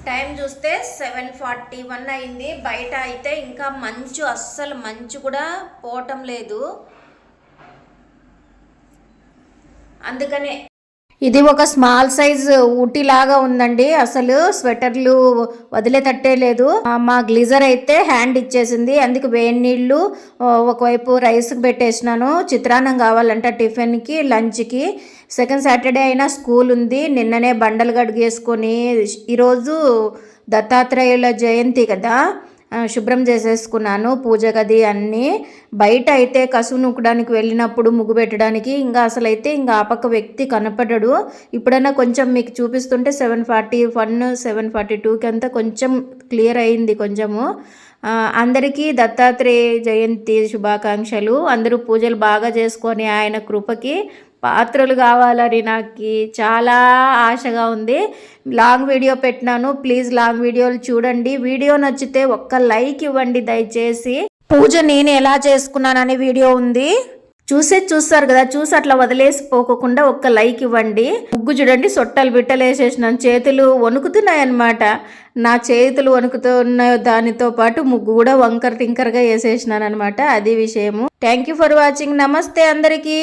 Time చూస్తే 7:41 అయింది. బయట అయితే ఇంకా మంచు, అస్సలు మంచు కూడా పోవటం లేదు. అందుకనే ఇది ఒక స్మాల్ సైజ్ ఊటీ లాగా ఉందండి. అసలు స్వెటర్లు వదిలేటట్టే లేదు. మా గ్లీజర్ అయితే హ్యాండ్ ఇచ్చేసింది. అందుకు వేడి నీళ్ళు ఒకవైపు రైస్కి పెట్టేసినాను. చిత్రాన్నం కావాలంట టిఫిన్కి, లంచ్కి. సెకండ్ సాటర్డే అయినా స్కూల్ ఉంది. నిన్ననే బండలు గడిగేసుకొని, ఈరోజు దత్తాత్రేయుల జయంతి కదా, శుభ్రం చేసేసుకున్నాను పూజ గది అన్నీ. బయట అయితే కసువు నూకడానికి వెళ్ళినప్పుడు ముగ్గు పెట్టడానికి ఇంకా అసలైతే ఇంకా ఆ పక్క వ్యక్తి కనపడడు. ఇప్పుడైనా కొంచెం మీకు చూపిస్తుంటే 7:41 7:42కి అంతా కొంచెం క్లియర్ అయింది కొంచెము. అందరికీ దత్తాత్రేయ జయంతి శుభాకాంక్షలు. అందరూ పూజలు బాగా చేసుకొని ఆయన కృపకి పాత్రలు కావాలని నాకు చాలా ఆశగా ఉంది. లాంగ్ వీడియో పెట్టినాను, ప్లీజ్ లాంగ్ వీడియోలు చూడండి. వీడియో నచ్చితే ఒక్క లైక్ ఇవ్వండి దయచేసి. పూజ నేను ఎలా చేసుకున్నాననే వీడియో ఉంది, చూస్తారు కదా, చూసి అట్లా వదిలేసిపోకుండా ఒక్క లైక్ ఇవ్వండి. ముగ్గు చూడండి, సొట్టలు బిట్టలు వేసేసినాను. చేతులు వణుకుతున్నాయి అన్నమాట. నా చేతులు వణుకుతున్న దానితో పాటు ముగ్గు కూడా వంకర టింకరగా వేసేసినాను అనమాట. అది విషయము. Thank you for watching. నమస్తే అందరికీ.